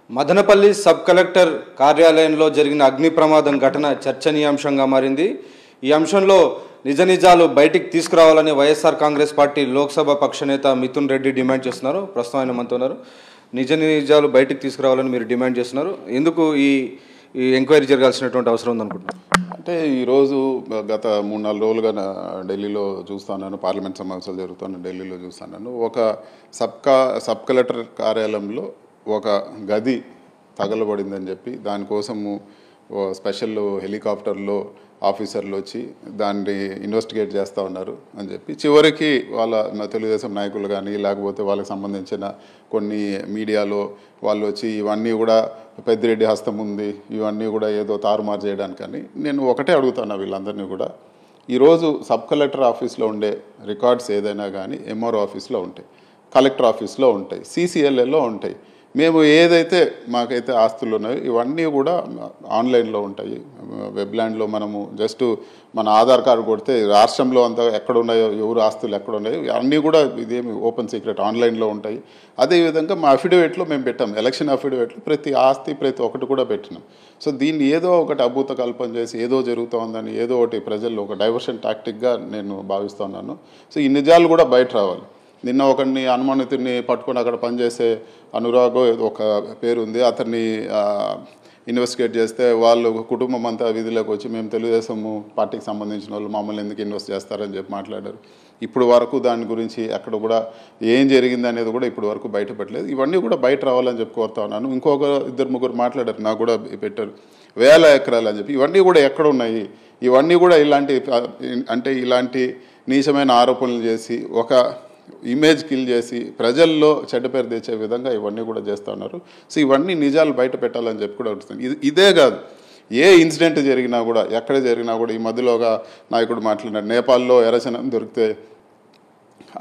Madanapalle sub collector కార్యాలయంలో జరిగిన అగ్ని ప్రమాదం ఘటన చర్చనీయాంశంగా మారింది. ఈ అంశంలో నిజ నిజాలు బయటికి తీసుకురావాలని వైఎస్ఆర్ కాంగ్రెస్ పార్టీ లోక్సభ పక్ష నేత మిథున్ రెడ్డి డిమాండ్ చేస్తున్నారు. ప్రస్తుతం ఆయన మనతో ఉన్నారు. నిజ నిజాలు బయటికి తీసుకురావాలని మీరు డిమాండ్ చేస్తున్నారు. ఎందుకు ఈ ఎంక్వైరీ జరగాల్సినటువంటి అవసరం ఉందనుకుంటున్నారు? అంటే ఈరోజు గత 3-4 రోజులుగా ఢిల్లీలో చూస్తున్నాను, పార్లమెంట్ సమావేశాలు జరుగుతున్న ఢిల్లీలో చూస్తున్నాను. ఒక సబ్ కలెక్టర్ కార్యాలయంలో ఒక గది తగలబడిందని చెప్పి దానికోసము స్పెషల్ హెలికాప్టర్లో ఆఫీసర్లు వచ్చి దాన్ని ఇన్వెస్టిగేట్ చేస్తూ ఉన్నారు అని చెప్పి చివరికి వాళ్ళ తెలుగుదేశం నాయకులు కానీ లేకపోతే వాళ్ళకి సంబంధించిన కొన్ని మీడియాలో వాళ్ళు వచ్చి ఇవన్నీ కూడా పెద్దిరెడ్డి హస్తం ఉంది, ఇవన్నీ కూడా ఏదో తారుమారు చేయడానికని. నేను ఒకటే అడుగుతాను వీళ్ళందరినీ కూడా, ఈరోజు సబ్ కలెక్టర్ ఆఫీస్లో ఉండే రికార్డ్స్ ఏదైనా కానీ ఎంఆర్ఓ ఆఫీస్లో ఉంటాయి, కలెక్టర్ ఆఫీస్లో ఉంటాయి, సిసిఎల్ఏలో ఉంటాయి. మేము ఏదైతే మాకైతే ఆస్తులు ఉన్నాయో ఇవన్నీ కూడా ఆన్లైన్లో ఉంటాయి. వెబ్లాండ్లో మనము జస్ట్ మన ఆధార్ కార్డు కొడితే రాష్ట్రంలో అంతా ఎక్కడ ఉన్నాయో, ఎవరు ఆస్తులు ఎక్కడ ఉన్నాయో అన్నీ కూడా ఇదేమి ఓపెన్ సీక్రెట్ ఆన్లైన్లో ఉంటాయి. అదేవిధంగా మా అఫిడవిట్లో మేము పెట్టాం, ఎలక్షన్ అఫిడవిట్లో ప్రతి ఆస్తి ప్రతి ఒక్కటి కూడా పెట్టినాం. సో దీన్ని ఏదో ఒకటి అభూత కల్పన చేసి ఏదో జరుగుతోందని ఏదో ఒకటి ప్రజల్లో ఒక డైవర్షన్ టాక్టిక్గా నేను భావిస్తున్నాను. సో ఈ నిజాలు కూడా బయట రావాలి. నిన్న ఒకరిని అనుమానితుడిని పట్టుకొని అక్కడ పనిచేసే అనురాగో ఒక పేరు ఉంది, అతన్ని ఇన్వెస్టిగేట్ చేస్తే వాళ్ళు కుటుంబం అంతా విధిలోకి వచ్చి మేము తెలుగుదేశం పార్టీకి సంబంధించిన వాళ్ళు మమ్మల్ని ఎందుకు ఇన్వెస్ట్ చేస్తారని చెప్పి మాట్లాడారు. ఇప్పుడు వరకు దాని గురించి అక్కడ కూడా ఏం జరిగింది అనేది కూడా ఇప్పుడు వరకు బయటపెట్టలేదు. ఇవన్నీ కూడా బయట రావాలని చెప్పి కోరుతా ఉన్నాను. ఇంకొక 2-3 మాట్లాడారు, నాకు కూడా పెట్టారు 1000 ఎకరాలు అని చెప్పి. ఇవన్నీ కూడా ఎక్కడ ఉన్నాయి? ఇవన్నీ కూడా ఇలాంటి నీచమైన ఆరోపణలు చేసి ఒక ఇమేజ్ కిల్ చేసి ప్రజల్లో చెడ్డ పేరు తెచ్చే విధంగా ఇవన్నీ కూడా చేస్తూ ఉన్నారు. సో ఇవన్నీ నిజాలు బయట పెట్టాలని చెప్పి కూడా అడుగుతుంది. ఇదే కాదు, ఏ ఇన్సిడెంట్ జరిగినా కూడా ఎక్కడ జరిగినా కూడా ఈ మధ్యలోగా నాయకుడు మాట్లాడినాడు, నేపాల్లో ఎర్రచనం దొరికితే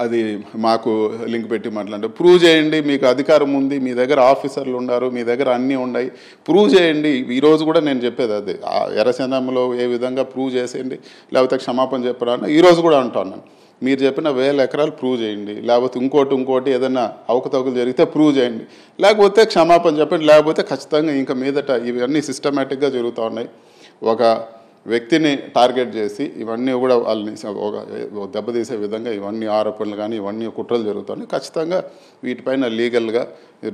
అది మాకు లింక్ పెట్టి మాట్లాడారు. ప్రూవ్ చేయండి, మీకు అధికారం ఉంది, మీ దగ్గర ఆఫీసర్లు ఉన్నారు, మీ దగ్గర అన్నీ ఉన్నాయి, ప్రూవ్ చేయండి. ఈరోజు కూడా నేను చెప్పేది అదే, ఎర్రచనంలో ఏ విధంగా ప్రూవ్ చేసేయండి, లేకపోతే క్షమాపణ చెప్పరా అని ఈరోజు కూడా అంటున్నాను. మీరు చెప్పిన 1000 ఎకరాలు ప్రూవ్ చేయండి, లేకపోతే ఇంకోటి ఏదైనా అవకతవకలు జరిగితే ప్రూవ్ చేయండి, లేకపోతే క్షమాపణ చెప్పండి, లేకపోతే ఖచ్చితంగా ఇంకా మీదట ఇవన్నీ సిస్టమేటిక్గా జరుగుతూ ఉన్నాయి. ఒక వ్యక్తిని టార్గెట్ చేసి ఇవన్నీ కూడా వాళ్ళని ఒక దెబ్బతీసే విధంగా ఇవన్నీ ఆరోపణలు కానీ ఇవన్నీ కుట్రలు జరుగుతున్నాయి. ఖచ్చితంగా వీటిపైన లీగల్గా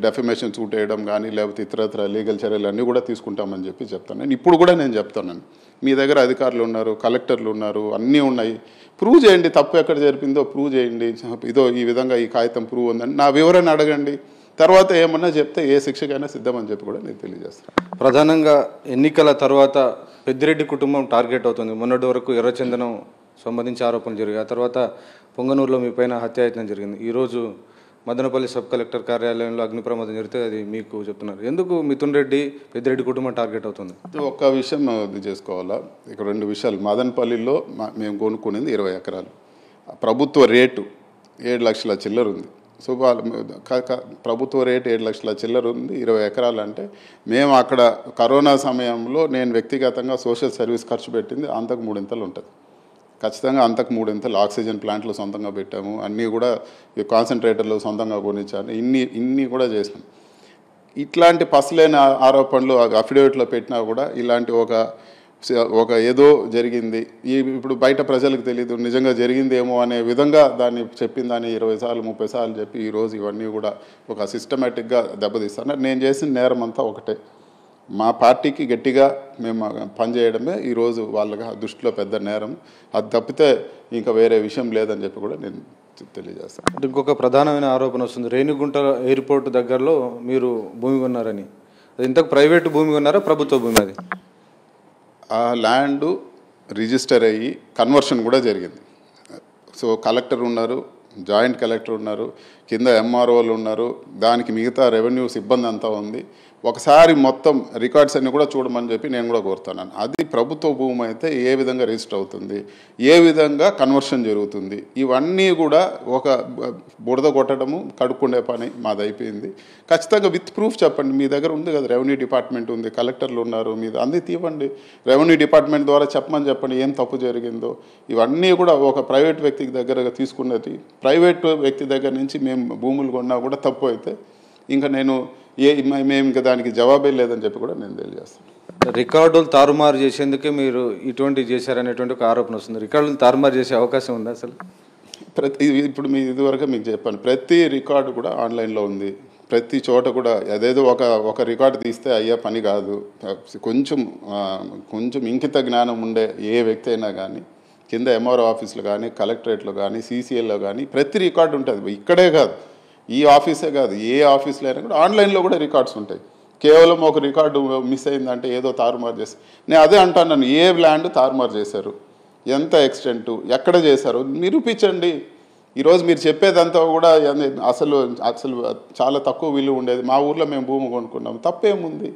డెఫమేషన్ సూట్ వేయడం కానీ లేకపోతే ఇతరత్ర లీగల్ చర్యలు అన్నీ కూడా తీసుకుంటామని చెప్పి చెప్తాను. ఇప్పుడు కూడా నేను చెప్తున్నాను, మీ దగ్గర అధికారులు ఉన్నారు, కలెక్టర్లు ఉన్నారు, అన్నీ ఉన్నాయి, ప్రూవ్ చేయండి. తప్పు ఎక్కడ జరిపిందో ప్రూవ్ చేయండి. ఇదో ఈ విధంగా ఈ కాగితం ప్రూవ్ ఉందని నా వివరణ అడగండి. తర్వాత ఏమన్నా చెప్తే ఏ శిక్షకైనా సిద్ధమని చెప్పి కూడా నేను తెలియజేస్తాను. ప్రధానంగా ఎన్నికల తర్వాత పెద్దిరెడ్డి కుటుంబం టార్గెట్ అవుతుంది. మొన్నటి వరకు ఎర్రచందనం సంబంధించి ఆరోపణలు జరిగాయి. ఆ తర్వాత పొంగనూరులో మీ పైన హత్యాయత్నం జరిగింది. ఈరోజు మదనపల్లి సబ్ కలెక్టర్ కార్యాలయంలో అగ్ని ప్రమాదం జరిగితే అది మీకు చెప్తున్నారు. ఎందుకు మిథున్ రెడ్డి పెద్దిరెడ్డి కుటుంబం టార్గెట్ అవుతుంది? ఒక్క విషయం ఇది చేసుకోవాలా, ఇక్కడ 2 విషయాలు. మదనపల్లిలో మేము కొనుక్కునేది 20 ఎకరాలు, ప్రభుత్వ రేటు 7 లక్షల చిల్లర ఉంది. సో ప్రభుత్వ రేటు 7 లక్షల చిల్లర ఉంది, 20 ఎకరాలు అంటే మేము అక్కడ కరోనా సమయంలో నేను వ్యక్తిగతంగా సోషల్ సర్వీస్ ఖర్చు పెట్టింది అంతకు 3 ఇంతలు ఉంటుంది. ఖచ్చితంగా అంతకు 3 ఇంతలు ఆక్సిజన్ ప్లాంట్లు సొంతంగా పెట్టాము, అన్నీ కూడా కాన్సన్ట్రేటర్లు సొంతంగా కొనిచ్చాను, ఇన్ని కూడా చేసాం. ఇట్లాంటి పసలేని ఆరోపణలు అఫిడవిట్లో పెట్టినా కూడా ఇలాంటి ఒక ఏదో జరిగింది, ఇప్పుడు బయట ప్రజలకు తెలియదు నిజంగా జరిగిందేమో అనే విధంగా దాన్ని చెప్పిందని 20 సార్లు 30 సార్లు చెప్పి ఈరోజు ఇవన్నీ కూడా ఒక సిస్టమేటిక్గా దెబ్బతీస్తాను. నేను చేసిన నేరం అంతా ఒకటే, మా పార్టీకి గట్టిగా మేము పనిచేయడమే ఈరోజు వాళ్ళకి దృష్టిలో పెద్ద నేరం. అది తప్పితే ఇంకా వేరే విషయం లేదని చెప్పి కూడా నేను తెలియజేస్తాను. ఇంకొక ప్రధానమైన ఆరోపణ వస్తుంది, రేణిగుంట ఎయిర్పోర్ట్ దగ్గరలో మీరు భూమి కొన్నారని. అది ఇంతకు ప్రైవేటు భూమి కొన్నారా, ప్రభుత్వ భూమి? అది ఆ ల్యాండ్ రిజిస్టర్ అయ్యి కన్వర్షన్ కూడా జరిగింది. సో కలెక్టర్ ఉన్నారు, జాయింట్ కలెక్టర్ ఉన్నారు, కింద ఎంఆర్ఓలు ఉన్నారు, దానికి మిగతా రెవెన్యూ సిబ్బంది అంతా ఉంది. ఒకసారి మొత్తం రికార్డ్స్ అన్ని కూడా చూడమని చెప్పి నేను కూడా కోరుతున్నాను. అది ప్రభుత్వ భూమి అయితే ఏ విధంగా రిజిస్టర్ అవుతుంది, ఏ విధంగా కన్వర్షన్ జరుగుతుంది, ఇవన్నీ కూడా ఒక బురద కొట్టడము కడుక్కుండే పని మాది అయిపోయింది. ఖచ్చితంగా విత్ ప్రూఫ్ చెప్పండి, మీ దగ్గర ఉంది కదా, రెవెన్యూ డిపార్ట్మెంట్ ఉంది, కలెక్టర్లు ఉన్నారు, మీద అన్నీ తీవండి, రెవెన్యూ డిపార్ట్మెంట్ ద్వారా చెప్పండి ఏం తప్పు జరిగిందో. ఇవన్నీ కూడా ఒక ప్రైవేట్ వ్యక్తికి దగ్గర తీసుకున్నది, ప్రైవేట్ వ్యక్తి దగ్గర నుంచి మేము భూములు కొన్నా కూడా తప్పు అయితే ఇంకా నేను మేము ఇంకా దానికి జవాబే లేదని చెప్పి కూడా నేను తెలియజేస్తాను. రికార్డులు తారుమారు చేసేందుకే మీరు ఇటువంటి చేశారనేటువంటి ఒక ఆరోపణ వస్తుంది. రికార్డులు తారుమారు చేసే అవకాశం ఉందా అసలు? ఇప్పుడు మీ ఇదివరకు మీకు చెప్పాను, ప్రతి రికార్డు కూడా ఆన్లైన్లో ఉంది. ప్రతి చోట కూడా అదేదో ఒక రికార్డు తీస్తే అయ్యే పని కాదు. కొంచెం ఇంకిత జ్ఞానం ఉండే ఏ వ్యక్తి అయినా కానీ కింద ఎంఆర్ఓ ఆఫీసులో కానీ, కలెక్టరేట్లో కానీ, సీసీఎల్లో కానీ ప్రతి రికార్డు ఉంటుంది. ఇక్కడే కాదు, ఈ ఆఫీసే కాదు, ఏ ఆఫీస్లో అయినా కూడా ఆన్లైన్లో కూడా రికార్డ్స్ ఉంటాయి. కేవలం ఒక రికార్డు మిస్ అయిందంటే ఏదో తారుమారు చేసి, నేను అదే అంటాను, ఏ ల్యాండ్ తారుమారు చేశారు, ఎంత ఎక్స్టెంటు, ఎక్కడ చేశారు నిరూపించండి. ఈరోజు మీరు చెప్పేదంతా కూడా అసలు చాలా తక్కువ విలువ ఉండేది, మా ఊర్లో మేము భూమి కొనుక్కున్నాం, తప్పేముంది?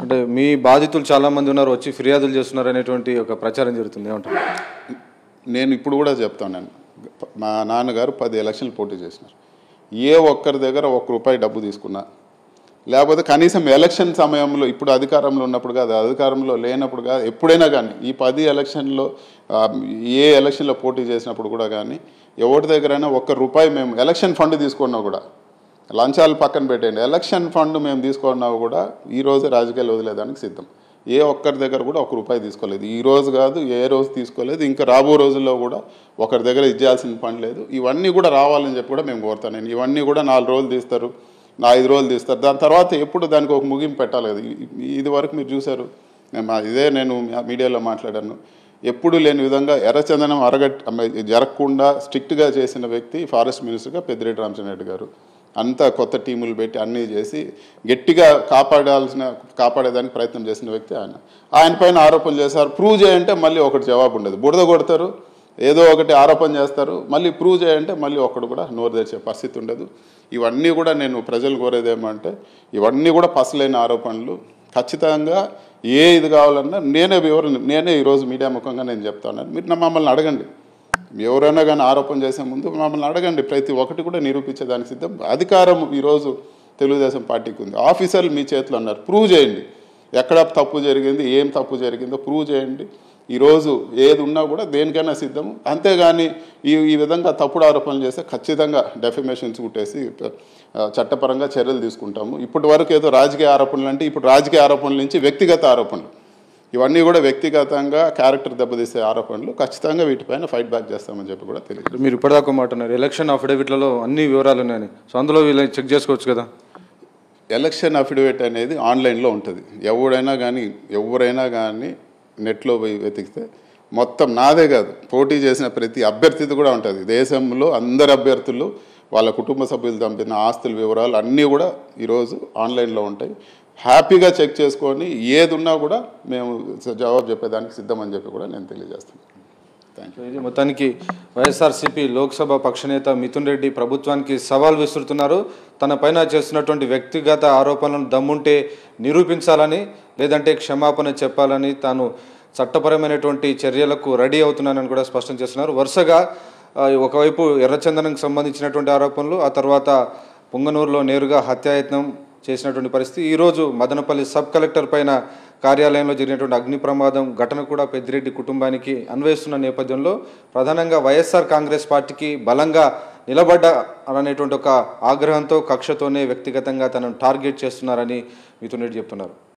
అంటే మీ బాధితులు చాలామంది ఉన్నారు, వచ్చి ఫిర్యాదులు చేస్తున్నారు అనేటువంటి ఒక ప్రచారం జరుగుతుంది, ఏమంటారు? నేను ఇప్పుడు కూడా చెప్తాను, మా నాన్నగారు 10 ఎలక్షన్లు పోటీ చేసినారు. ఏ ఒక్కరి దగ్గర ₹1 డబ్బు తీసుకున్నా, లేకపోతే కనీసం ఎలక్షన్ సమయంలో, ఇప్పుడు అధికారంలో ఉన్నప్పుడు కాదు, అధికారంలో లేనప్పుడు కాదు, ఎప్పుడైనా కానీ ఈ 10 ఎలక్షన్లో ఏ ఎలక్షన్లో పోటీ చేసినప్పుడు కూడా కానీ ఎవరి దగ్గరైనా ₹1 మేము ఎలక్షన్ ఫండ్ తీసుకున్నా కూడా, లంచాలు పక్కన పెట్టండి, ఎలక్షన్ ఫండ్ మేము తీసుకున్నా కూడా ఈరోజు రాజకీయాలు వదిలేదానికి సిద్ధం. ఏ ఒక్కరి దగ్గర కూడా ₹1 తీసుకోలేదు, ఈ రోజు కాదు, ఏ రోజు తీసుకోలేదు, ఇంకా రాబో రోజుల్లో కూడా ఒకరి దగ్గర ఇచ్చేయాల్సిన పని లేదు. ఇవన్నీ కూడా రావాలని చెప్పి కూడా మేము కోరుతాను. నేను ఇవన్నీ కూడా 4 రోజులు తీస్తారు, 5 రోజులు తీస్తారు, దాని తర్వాత ఎప్పుడు దానికి ఒక ముగింపు పెట్టాలి కదా. ఇది వరకు మీరు చూశారు, నేను మీడియాలో మాట్లాడాను, ఎప్పుడు లేని విధంగా ఎర్రచందనం జరగకుండా స్ట్రిక్ట్గా చేసిన వ్యక్తి ఫారెస్ట్ మినిస్టర్గా పెద్దిరెడ్డి రామచంద్రారెడ్డి గారు. అంతా కొత్త టీములు పెట్టి అన్నీ చేసి గట్టిగా కాపాడేదానికి ప్రయత్నం చేసిన వ్యక్తి ఆయన పైన ఆరోపణలు చేశారు. ప్రూవ్ చేయంటే మళ్ళీ ఒకటి జవాబు ఉండదు, బురద కొడతారు, ఏదో ఒకటి ఆరోపణ చేస్తారు, మళ్ళీ ప్రూవ్ చేయంటే మళ్ళీ ఒకడు కూడా నోరు తెరిచే పరిస్థితి ఉండదు. ఇవన్నీ కూడా నేను ప్రజలు కోరేదేమంటే, ఇవన్నీ కూడా పసలైన ఆరోపణలు. ఖచ్చితంగా ఇది కావాలన్నా నేనే ఈరోజు మీడియా ముఖంగా నేను చెప్తాను. మీరు మమ్మల్ని అడగండి, ఎవరైనా కానీ ఆరోపణ చేసే ముందు మమ్మల్ని అడగండి, ప్రతి ఒక్కటి కూడా నిరూపించేదానికి సిద్ధం. అధికారం ఈరోజు తెలుగుదేశం పార్టీకి ఉంది, ఆఫీసర్లు మీ చేతిలో ఉన్నారు, ప్రూవ్ చేయండి. ఎక్కడ తప్పు జరిగింది, ఏం తప్పు జరిగిందో ప్రూవ్ చేయండి. ఈరోజు ఏది ఉన్నా కూడా దేనికైనా సిద్ధము. అంతేగాని ఈ విధంగా తప్పుడు ఆరోపణలు చేస్తే ఖచ్చితంగా డెఫమేషన్ సూటేసి చట్టపరంగా చర్యలు తీసుకుంటాము. ఇప్పటి వరకు ఏదో రాజకీయ ఆరోపణలు అంటే, ఇప్పుడు రాజకీయ ఆరోపణల నుంచి వ్యక్తిగత ఆరోపణలు, ఇవన్నీ కూడా వ్యక్తిగతంగా క్యారెక్టర్ దెబ్బతీసే ఆరోపణలు. ఖచ్చితంగా వీటిపైన ఫైట్ బ్యాక్ చేస్తామని చెప్పి కూడా తెలియదు. మీరు ఇప్పటిదాకా మాట్లాడారు ఎలక్షన్ అఫిడవిట్లలో అన్ని వివరాలు ఉన్నాయని, సో అందులో వీళ్ళని చెక్ చేసుకోవచ్చు కదా. ఎలక్షన్ అఫిడవిట్ అనేది ఆన్లైన్లో ఉంటుంది. ఎవరైనా కానీ నెట్లో పోయి వెతికితే మొత్తం, నాదే కాదు, పోటీ చేసిన ప్రతి అభ్యర్థిది కూడా ఉంటుంది. దేశంలో అందరు అభ్యర్థులు వాళ్ళ కుటుంబ సభ్యులు పంపిన ఆస్తుల వివరాలు అన్నీ కూడా ఈరోజు ఆన్లైన్లో ఉంటాయి. హ్యాపీగా చెక్ చేసుకొని ఏది ఉన్నా కూడా మేము జవాబు చెప్పేదానికి సిద్ధమని చెప్పి కూడా నేను తెలియజేస్తాను. Thank you. ఇది మొత్తానికి వైఎస్ఆర్సీపీ లోక్సభ పక్షనేత మిథున్ రెడ్డి ప్రభుత్వానికి సవాల్ విసురుతున్నారు. తన పైన చేస్తున్నటువంటి వ్యక్తిగత ఆరోపణలను దమ్ముంటే నిరూపించాలని, లేదంటే క్షమాపణ చెప్పాలని, తాను చట్టపరమైనటువంటి చర్యలకు రెడీ అవుతున్నానని కూడా స్పష్టం చేస్తున్నారు. వరుసగా ఒకవైపు ఎర్రచందనంకి సంబంధించినటువంటి ఆరోపణలు, ఆ తర్వాత పుంగనూరులో నేరుగా హత్యాయత్నం చేసినటువంటి పరిస్థితి, ఈరోజు మదనపల్లి సబ్ కలెక్టర్ పైన కార్యాలయంలో జరిగినటువంటి అగ్ని ప్రమాదం ఘటన కూడా పెద్దిరెడ్డి కుటుంబానికి అన్వయిస్తున్న నేపథ్యంలో ప్రధానంగా వైఎస్ఆర్ కాంగ్రెస్ పార్టీకి బలంగా నిలబడ్డ అనేటువంటి ఒక ఆగ్రహంతో, కక్షతోనే వ్యక్తిగతంగా తనను టార్గెట్ చేస్తున్నారని మిథున్ రెడ్డి చెప్తున్నారు.